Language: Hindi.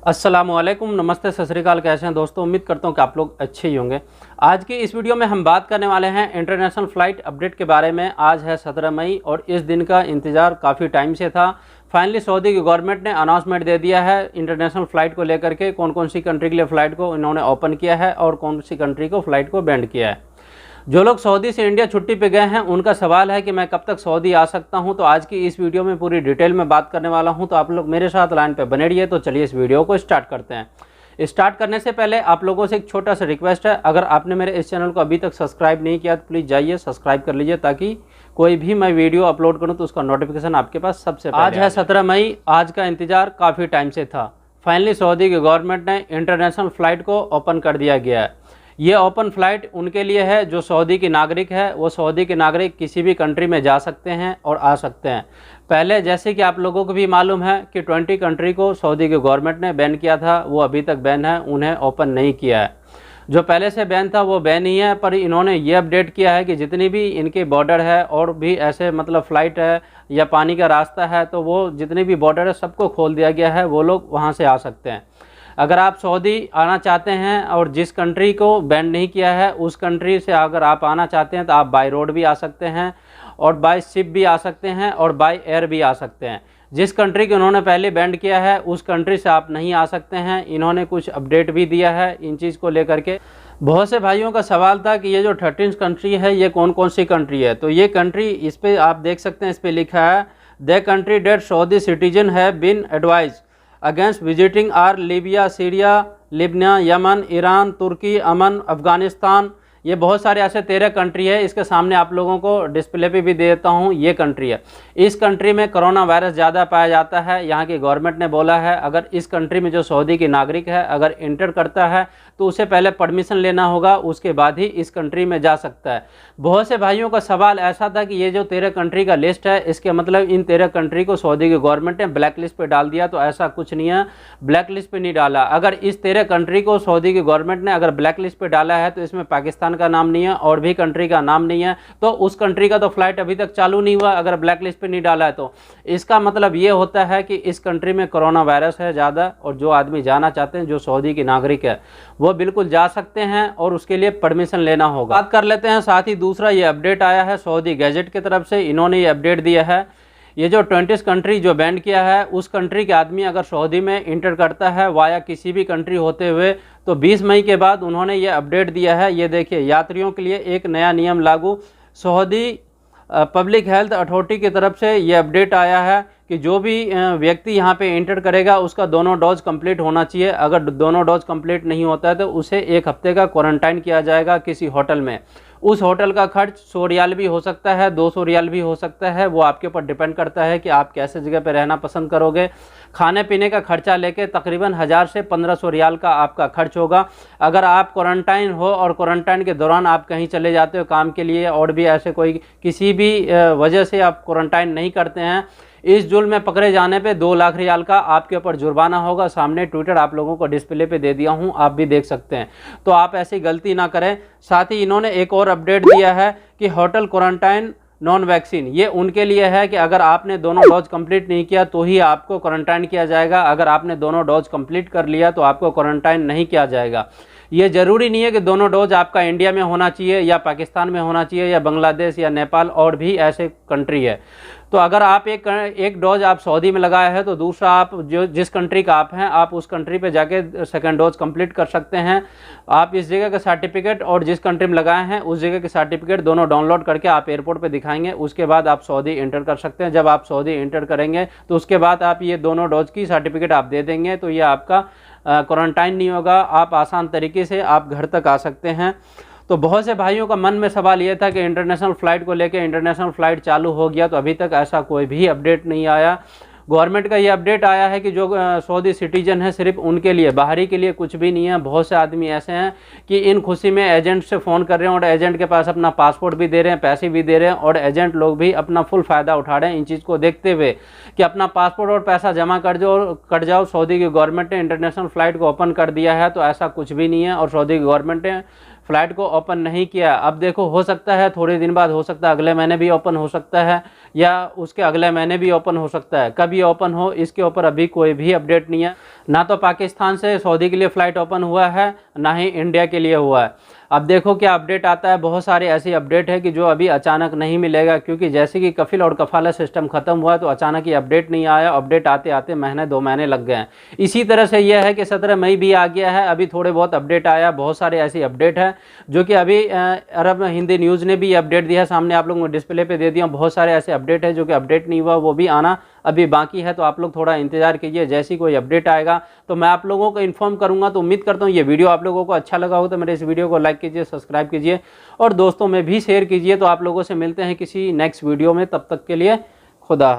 अस्सलामुअलैकुम, नमस्ते, सत श्री अकाल। कैसे हैं दोस्तों? उम्मीद करता हूं कि आप लोग अच्छे ही होंगे। आज की इस वीडियो में हम बात करने वाले हैं इंटरनेशनल फ़्लाइट अपडेट के बारे में। आज है 17 मई और इस दिन का इंतज़ार काफ़ी टाइम से था। फाइनली सऊदी की गवर्नमेंट ने अनाउंसमेंट दे दिया है इंटरनेशनल फ़्लाइट को लेकर के, कौन कौन सी कंट्री के लिए फ़्लाइट को इन्होंने ओपन किया है और कौन सी कंट्री को फ़्लाइट को बैंड किया है। जो लोग सऊदी से इंडिया छुट्टी पे गए हैं उनका सवाल है कि मैं कब तक सऊदी आ सकता हूं, तो आज की इस वीडियो में पूरी डिटेल में बात करने वाला हूं। तो आप लोग मेरे साथ लाइन पे बने रहिए। तो चलिए इस वीडियो को स्टार्ट करते हैं। स्टार्ट करने से पहले आप लोगों से एक छोटा सा रिक्वेस्ट है, अगर आपने मेरे इस चैनल को अभी तक सब्सक्राइब नहीं किया तो प्लीज़ जाइए सब्सक्राइब कर लीजिए, ताकि कोई भी मैं वीडियो अपलोड करूँ तो उसका नोटिफिकेशन आपके पास सबसे पहले। आज है 17 मई। आज का इंतजार काफ़ी टाइम से था। फाइनली सऊदी की गवर्नमेंट ने इंटरनेशनल फ़्लाइट को ओपन कर दिया गया है। ये ओपन फ्लाइट उनके लिए है जो सऊदी के नागरिक है। वो सऊदी के नागरिक किसी भी कंट्री में जा सकते हैं और आ सकते हैं। पहले जैसे कि आप लोगों को भी मालूम है कि 20 कंट्री को सऊदी की गवर्नमेंट ने बैन किया था, वो अभी तक बैन है, उन्हें ओपन नहीं किया है। जो पहले से बैन था वो बैन ही है, पर इन्होंने ये अपडेट किया है कि जितनी भी इनके बॉर्डर है और भी ऐसे मतलब फ़्लाइट है या पानी का रास्ता है, तो वो जितने भी बॉर्डर है सबको खोल दिया गया है, वो लोग वहाँ से आ सकते हैं। अगर आप सऊदी आना चाहते हैं और जिस कंट्री को बैन नहीं किया है उस कंट्री से अगर आप आना चाहते हैं तो आप बाय रोड भी आ सकते हैं और बाय शिप भी आ सकते हैं और बाय एयर भी आ सकते हैं। जिस कंट्री को उन्होंने पहले बैन किया है उस कंट्री से आप नहीं आ सकते हैं। इन्होंने कुछ अपडेट भी दिया है इन चीज़ को लेकर के। बहुत से भाइयों का सवाल था कि ये जो 13 कंट्री है ये कौन कौन सी कंट्री है। तो ये कंट्री, इस पर आप देख सकते हैं, इस पर लिखा है the country that Saudi citizen have been advise against visiting are Libya, Syria, Lebanon, Yemen, Iran, Turkey, Oman, Afghanistan. ये बहुत सारे ऐसे 13 कंट्री है। इसके सामने आप लोगों को डिस्प्ले पे भी दे देता हूँ, ये कंट्री है। इस कंट्री में कोरोना वायरस ज़्यादा पाया जाता है। यहाँ की गवर्नमेंट ने बोला है अगर इस कंट्री में जो सऊदी की नागरिक है अगर इंटर करता है तो उसे पहले परमिशन लेना होगा, उसके बाद ही इस कंट्री में जा सकता है। बहुत से भाइयों का सवाल ऐसा था कि ये जो 13 कंट्री का लिस्ट है, इसके मतलब इन 13 कंट्री को सऊदी की गवर्नमेंट ने ब्लैक लिस्ट पर डाल दिया। तो ऐसा कुछ नहीं है, ब्लैक लिस्ट पर नहीं डाला। अगर इस 13 कंट्री को सऊदी की गवर्नमेंट ने अगर ब्लैक लिस्ट पर डाला है तो इसमें पाकिस्तान का नाम नहीं है और भी कंट्री का नाम नहीं है, तो उस कंट्री का तो फ्लाइट अभी तक चालू नहीं हुआ अगर ब्लैक लिस्ट पे नहीं डाला है। तो इसका मतलब ये होता है कि इस कंट्री में कोरोना वायरस है ज़्यादा, और जो आदमी जाना चाहते हैं जो सऊदी की नागरिक है वो बिल्कुल जा सकते हैं और उसके लिए परमिशन लेना होगा। बात कर लेते हैं साथ ही दूसरा ये अपडेट आया है सऊदी गैजेट की तरफ से। इन्होंने ये अपडेट दिया है, ये जो 20 कंट्री जो बैन किया है उस कंट्री के आदमी अगर सऊदी में इंटर करता है वाया किसी भी कंट्री होते हुए, तो 20 मई के बाद उन्होंने ये अपडेट दिया है। ये देखिए, यात्रियों के लिए एक नया नियम लागू। सऊदी पब्लिक हेल्थ अथॉरिटी की तरफ से ये अपडेट आया है कि जो भी व्यक्ति यहाँ पे इंटर करेगा उसका दोनों डोज कंप्लीट होना चाहिए। अगर दोनों डोज कंप्लीट नहीं होता है तो उसे 1 हफ्ते का क्वारंटाइन किया जाएगा किसी होटल में। उस होटल का खर्च 100 रियाल भी हो सकता है, 200 रियाल भी हो सकता है, वो आपके ऊपर डिपेंड करता है कि आप कैसे जगह पे रहना पसंद करोगे। खाने पीने का खर्चा लेके तकरीबन 1000 से 1500 रियाल का आपका खर्च होगा। अगर आप क्वारंटाइन हो और क्वारंटाइन के दौरान आप कहीं चले जाते हो काम के लिए और भी ऐसे कोई किसी भी वजह से आप क्वारंटाइन नहीं करते हैं, इस जुर्म में पकड़े जाने पे 2 लाख रियाल का आपके ऊपर जुर्माना होगा। सामने ट्विटर आप लोगों को डिस्प्ले पे दे दिया हूं, आप भी देख सकते हैं। तो आप ऐसी गलती ना करें। साथ ही इन्होंने एक और अपडेट दिया है कि होटल क्वारंटाइन नॉन वैक्सीन, ये उनके लिए है कि अगर आपने दोनों डोज कंप्लीट नहीं किया तो ही आपको क्वारंटाइन किया जाएगा। अगर आपने दोनों डोज कंप्लीट कर लिया तो आपको क्वारंटाइन नहीं किया जाएगा। ये ज़रूरी नहीं है कि दोनों डोज आपका इंडिया में होना चाहिए या पाकिस्तान में होना चाहिए या बांग्लादेश या नेपाल, और भी ऐसे कंट्री है। तो अगर आप एक डोज आप सऊदी में लगाया है तो दूसरा आप जिस कंट्री का आप हैं आप उस कंट्री पे जाके सेकंड डोज कंप्लीट कर सकते हैं। आप इस जगह का सर्टिफिकेट और जिस कंट्री में लगाए हैं उस जगह के सर्टिफिकेट दोनों डाउनलोड करके आप एयरपोर्ट पे दिखाएंगे, उसके बाद आप सऊदी इंटर कर सकते हैं। जब आप सऊदी इंटर करेंगे तो उसके बाद आप ये दोनों डोज की सर्टिफिकेट आप दे देंगे, तो ये आपका क्वारंटाइन नहीं होगा, आप आसान तरीके से आप घर तक आ सकते हैं। तो बहुत से भाइयों का मन में सवाल ये था कि इंटरनेशनल फ़्लाइट को लेकर इंटरनेशनल फ़्लाइट चालू हो गया, तो अभी तक ऐसा कोई भी अपडेट नहीं आया। गवर्नमेंट का ये अपडेट आया है कि जो सऊदी सिटीजन है सिर्फ उनके लिए, बाहरी के लिए कुछ भी नहीं है। बहुत से आदमी ऐसे हैं कि इन खुशी में एजेंट से फ़ोन कर रहे हैं और एजेंट के पास अपना पासपोर्ट भी दे रहे हैं, पैसे भी दे रहे हैं, और एजेंट लोग भी अपना फुल फ़ायदा उठा रहे हैं इन चीज़ को देखते हुए कि अपना पासपोर्ट और पैसा जमा कर जाओ। सऊदी की गवर्नमेंट ने इंटरनेशनल फ़्लाइट को ओपन कर दिया है, तो ऐसा कुछ भी नहीं है। और सऊदी की गवर्नमेंट ने फ़्लाइट को ओपन नहीं किया। अब देखो हो सकता है थोड़े दिन बाद, हो सकता है अगले महीने भी ओपन हो सकता है या उसके अगले महीने भी ओपन हो सकता है। कभी ओपन हो इसके ऊपर अभी कोई भी अपडेट नहीं है। ना तो पाकिस्तान से सऊदी के लिए फ़्लाइट ओपन हुआ है, ना ही इंडिया के लिए हुआ है। अब देखो क्या अपडेट आता है। बहुत सारे ऐसी अपडेट है कि जो अभी अचानक नहीं मिलेगा, क्योंकि जैसे कि कफिल और कफाला सिस्टम ख़त्म हुआ तो अचानक ये अपडेट नहीं आया। अपडेट आते आते महीने 2 महीने लग गए हैं। इसी तरह से यह है कि 17 मई भी आ गया है, अभी थोड़े बहुत अपडेट आया। बहुत सारे ऐसी अपडेट है जो कि अभी अरब हिंदी न्यूज़ ने भी ये अपडेट दिया, सामने आप लोगों को डिस्प्ले पे दे दिया। बहुत सारे ऐसे अपडेट है जो कि अपडेट नहीं हुआ, वो भी आना अभी बाकी है। तो आप लोग थोड़ा इंतजार कीजिए, जैसी कोई अपडेट आएगा तो मैं आप लोगों को इन्फॉर्म करूंगा। तो उम्मीद करता हूँ ये वीडियो आप लोगों को अच्छा लगा हो तो मेरे इस वीडियो को लाइक कीजिए, सब्सक्राइब कीजिए और दोस्तों में भी शेयर कीजिए। तो आप लोगों से मिलते हैं किसी नेक्स्ट वीडियो में, तब तक के लिए खुदा।